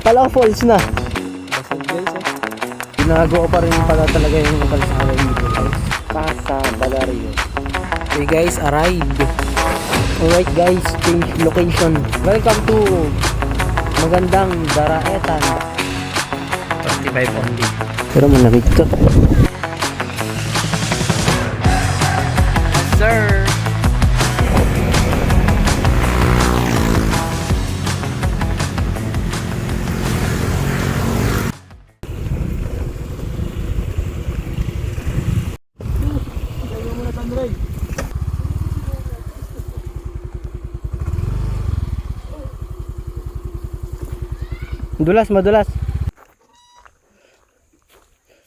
Kala ko falls na. Basag guys eh. Ginagawa pa rin pala talaga yung kalsada dito guys. Casa Valario. Okay guys, arrived. Alright guys, change location. Welcome to magandang Daraetan. 35 only. Pero manakit to. Sir. Madulas.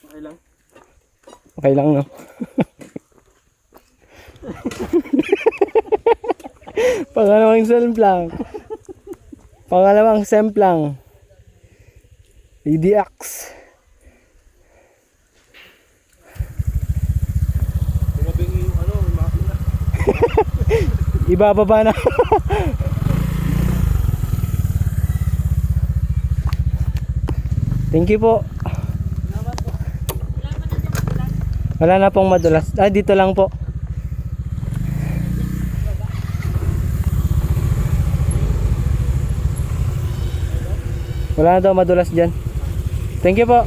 Okay lang. Okay lang, no? Pangalawang semplang. EDX. Tumabing yung makina. Ibababa na. Thank you po. Wala na pong madulas. Dito lang po. Wala na daw madulas dyan. Thank you po.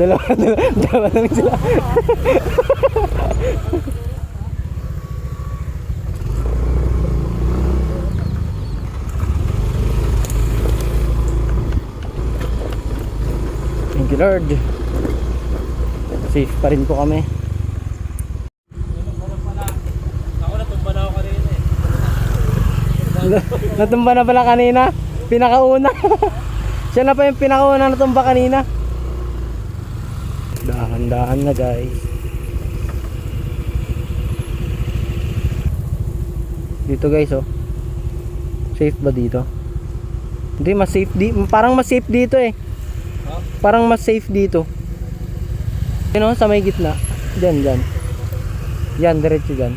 Dalawa lang sila. Thank you Lord. Safe pa rin po kami. Ako natumba na ako kanina eh. Natumba na pala kanina. Pinakauna. Siya na pa yung pinakauna natumba kanina. Dahan-dahan na guys. Dito guys oh. Safe ba dito? Hindi, mas safe parang mas safe dito eh. Parang mas safe dito. Yun oh, sa may gitna. Diyan. Yan, diretso dyan.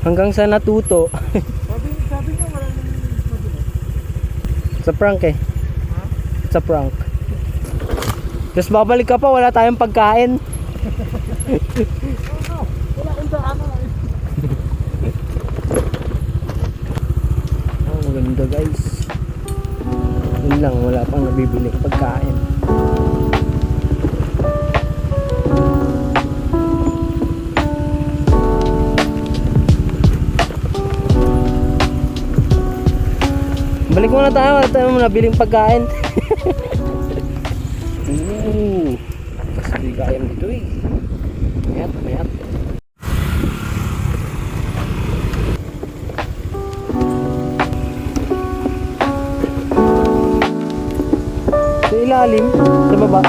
Hanggang sa natuto. Sabi niya maraming madulas. Sa prank eh. Sa prank. Tapos babalik ka pa, wala tayong pagkain. Wala kang daan na. Oh, maganda guys. Yun lang, wala pang nabibili pagkain. Balik muna tayo, wala tayong nabiling pagkain. Kasi di kayang dito eh. Mayat. Sa ilalim, sa baba.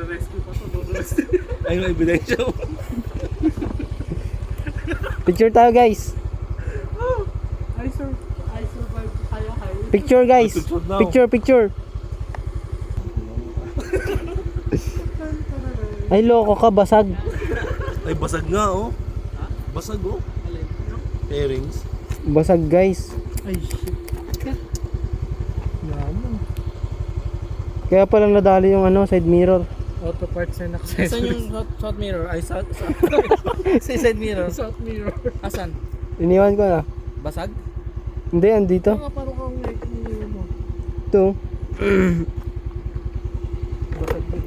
Rescue pa to, ay may ebidensya mo. Picture tayo guys. I survived kaya. Picture guys. Picture. Ay loko ka, basag. Ay basag nga oh. Basag oh. Pairings. Basag guys. Ay shit. Yaman. Kaya pala nadali yung side mirror. Auto parts and accessories. Asan yung shot mirror? Ay, sa side mirror. Shot mirror. Asan? Iniwan ko na. Basag? Hindi, andito. Paano kang iniwan mo? Ito. Basag ba?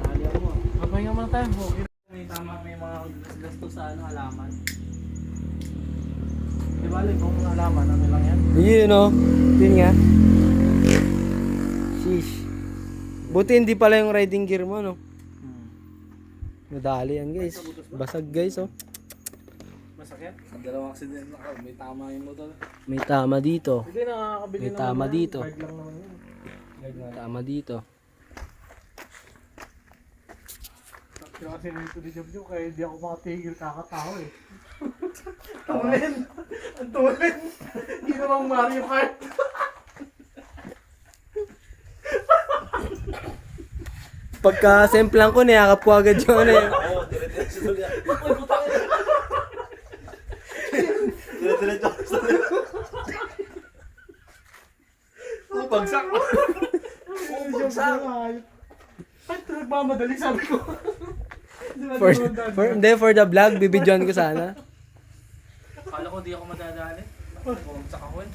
Dali ako. Magpahinga muna tayo. Okay. May tama, may mga gasto sa halaman. Di ba, kung halaman, ano lang yan? Yun o. Yun nga. Sheesh. Buti hindi pala yung riding gear mo, no? Nadali yan guys. Basag guys, oh. Masakit? Sa dalawang accident na ako, may tama yung motor. May tama dito. Hindi, nakakabili May naman tama yan. dito. Guard lang naman yun. Guard lang. Tama dito. Pero kasi nito ni Jobjob, kaya hindi ako makatigil, kakatawa eh. Tulin! Ang tulin! Hindi namang Mario Kart! Pagka semplang ko, niyakap ko agad yung ano yun. Oo, dire-diretso na yan. Uy, putang ina! Dire-diretso ako sa Oh, bagsak! Oh, bagsak! Ay, ito nagmamadali, sabi ko. Di ba, For, di ba, hindi, for the vlog, bibidyoan ko sana. Akala ko di ako madadali. Bumagsak ako eh.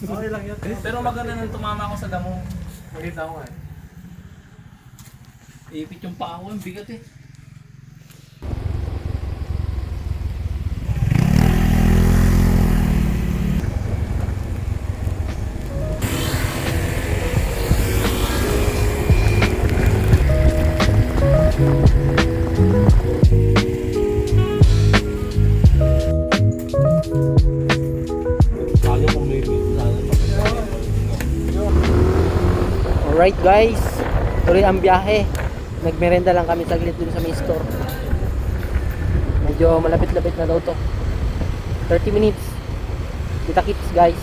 Okay lang yun. Pero maganda nang tumama ako sa damo. Makita ko nga eh. Ipit yung paa ko, ang bigat eh. Kaya kung may Alright guys, tuloy ang biyahe. Nagmerenda lang kami saglit dun sa may store. Medyo malapit-lapit na daw to. 30 minutes. Kita kits guys.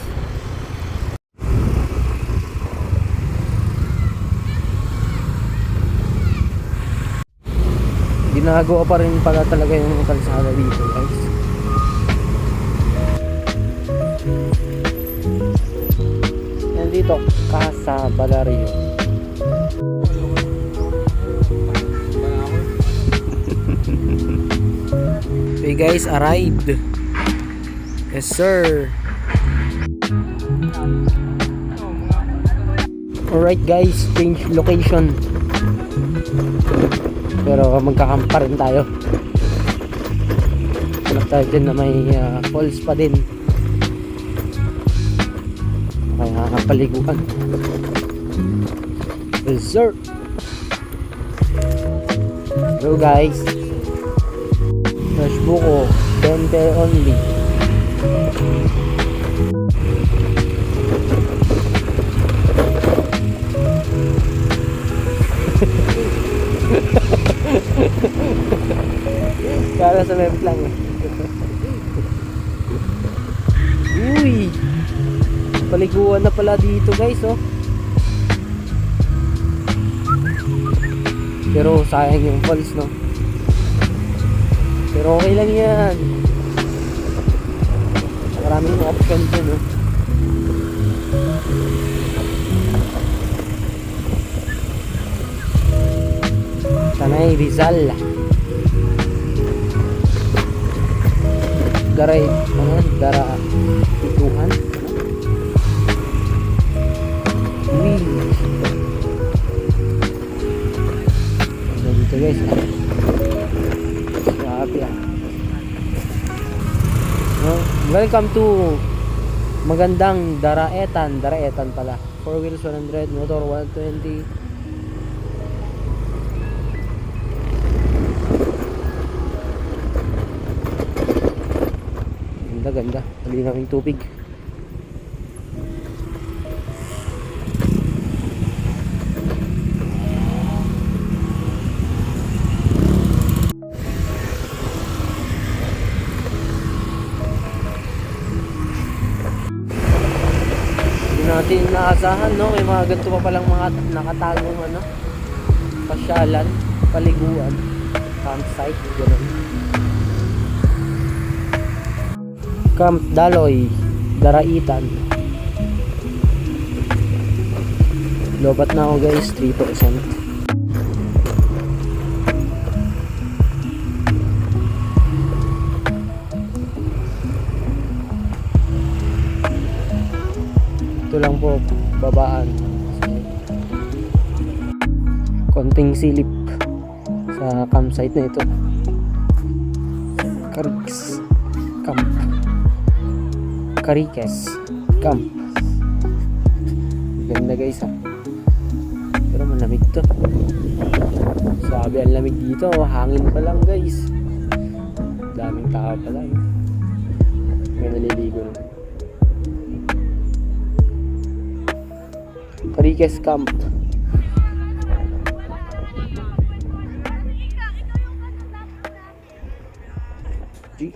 Ginagawa pa rin pala talaga yung kalsada dito guys. Nandito, Casa Balario. Okay guys, arrived. Yes sir. Alright guys, change location. Pero magkakamp pa rin tayo. Hanap tayo dyan na may falls pa din. Kaya paliguan. Yes sir. Hello guys. Fresh buko, 20 only. Kala sa web lang eh. Uy! Paliguan na pala dito guys oh. Pero sayang yung falls no. Pero okay lang yan. Maraming option dun oh. Tanay Rizal. Daray, ano? Dara Ituhan. Uy. Dito guys ah. Grabe ah. Welcome to magandang Daraetan. Daraetan pala. 4 wheels 100, motor 120. Ganda. Malinaw yung tubig. Hindi natin naasahan, no? May mga ganito pa palang mga nakatagong ano, pasyalan, paliguan, campsite, gano'n. Camp Daloy, Daraitan. Lobat na ako guys, 3%. Ito lang po, babaan. Konting silip sa campsite na ito. Cariques Camp. Cariques Camp. Ganda guys ha. Pero malamig to. Sabi ang lamig dito. Hangin pa lang guys. Daming tao pa lang. May naliligo na. Cariques Camp. G.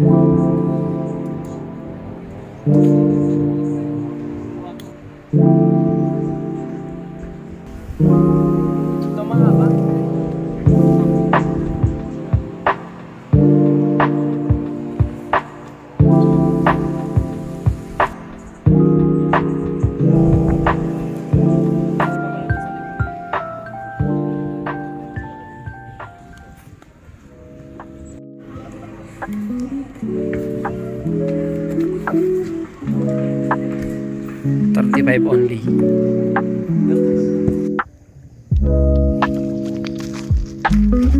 $35 only.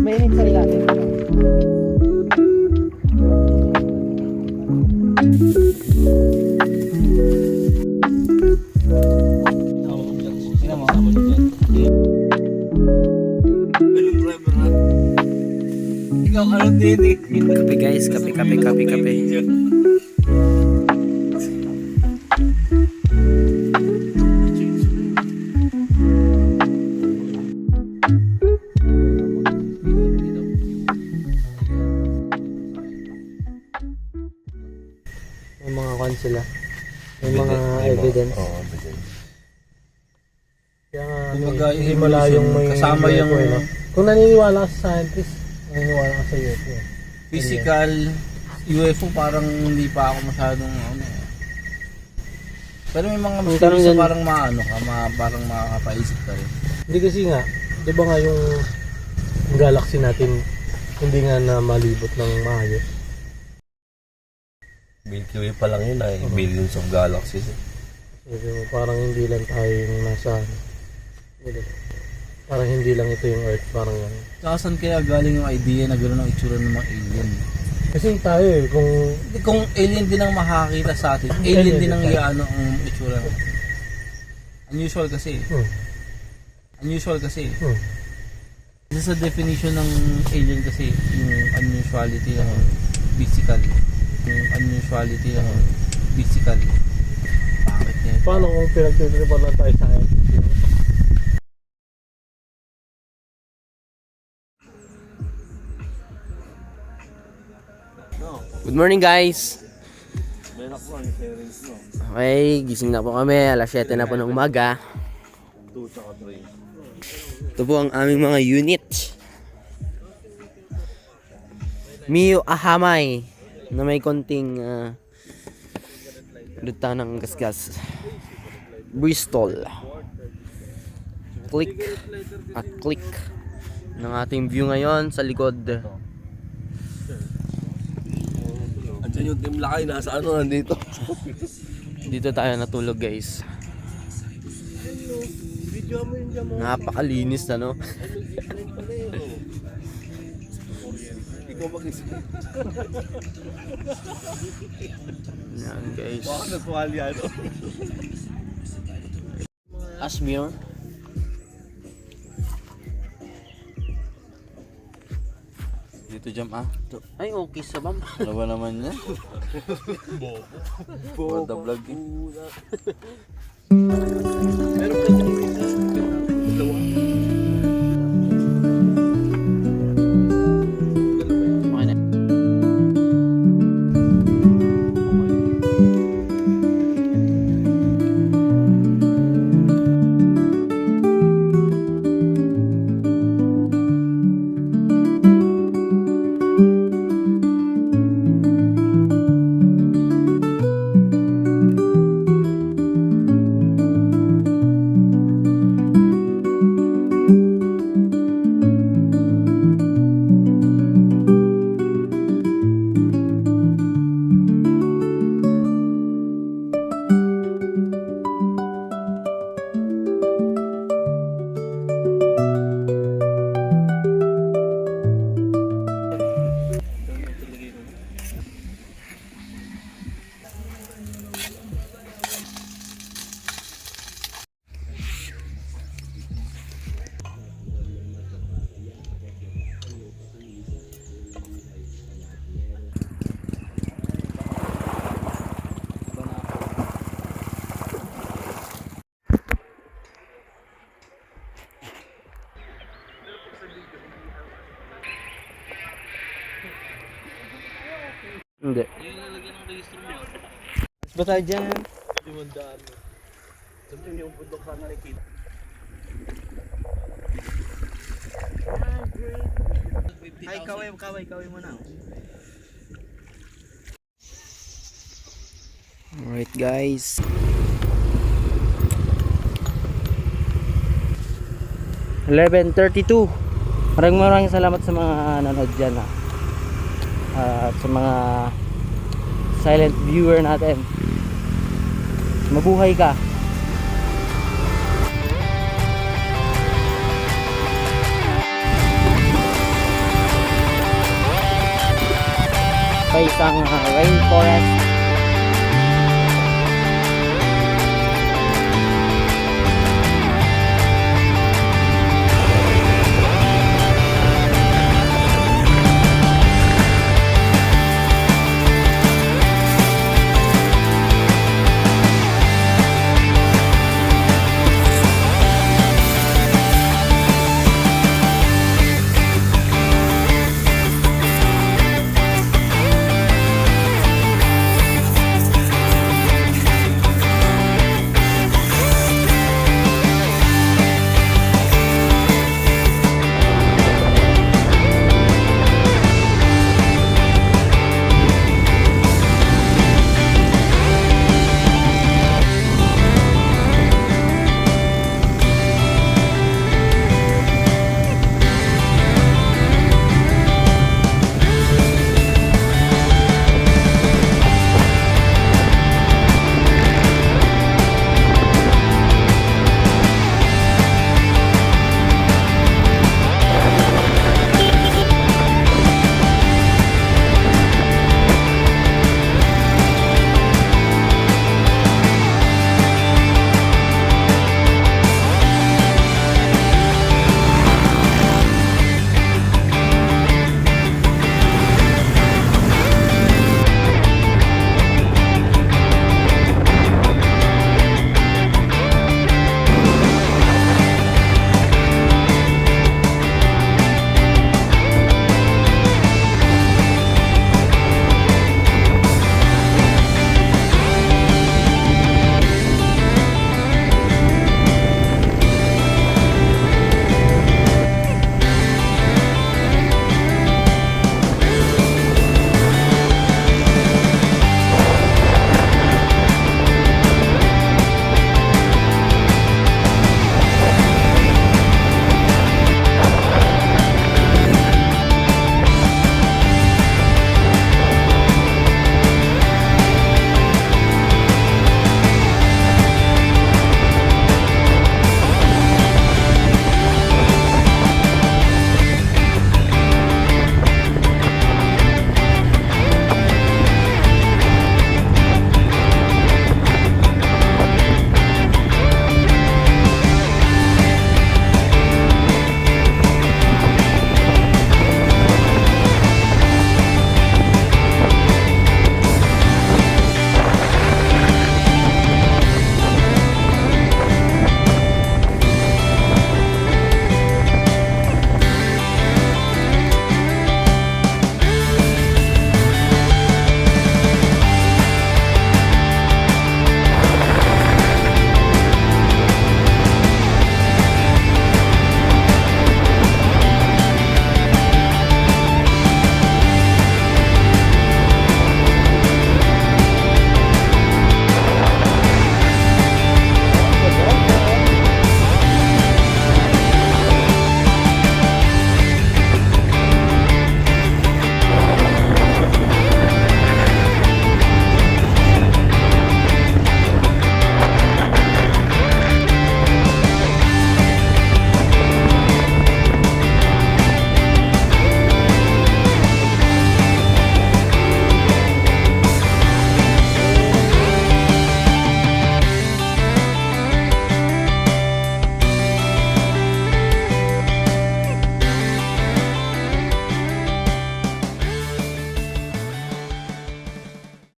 Mainit sa ilalim. Ikaw, anong tinig? Kape guys, kape. May mga kwan sila. May mga evidence. Oo, evidence. Kaya nga, Kumbaga, himala yung may kasama yung UFO, no? Kung naniniwala ka sa scientist, naniniwala ka sa UFO. physical UFO, parang hindi pa ako masyadong pero may mga mysteries na parang parang makakapaisip ka rin. Hindi kasi nga, di ba nga yung galaxy natin hindi nga na malibot ng maayos. Milky Way pa lang yun ay billions of galaxies. Sabi mo, parang hindi lang tayo yung nasa parang hindi lang ito yung Earth, parang yan. Saka saan kaya galing yung idea na gano'n ang itsura ng mga alien? Kasi tayo Kung alien din ang makakita sa atin, alien din ang iano ang itsura. Unusual kasi. Unusual kasi. Isa sa definition ng alien kasi yung unusuality ng physical. Yung unusuality ng physical. Bakit niya? paano kung pinagtitripan lang tayo sa akin? Good morning guys. Okay, gising na po kami. Alas 7 na po ng umaga. Ito po ang aming mga unit. Mio Ahamay na may konting luta ng gasgas. Bristol. Click at click ng ating view ngayon sa likod. Andiyan yung Team Lakay, nasa ano, nandito. Dito tayo natulog guys. Napakalinis na no. Ikaw mag-isip. Yan guys. Baka nagwali ano. Ashmere. Dito jam Ay okay sa bam. Ano ba naman niya? What the vlog eh. Okay na. Hindi. Yung lalagyan ng registro mo. Mas ba tayo dyan? Limandaan mo. Sabi yung bundok sana nakikita. Ay, kaway mo na. Alright guys. $11:32. Maraming salamat sa mga nanood dyan at sa mga silent viewer natin. Mabuhay ka. Sa isang rainforest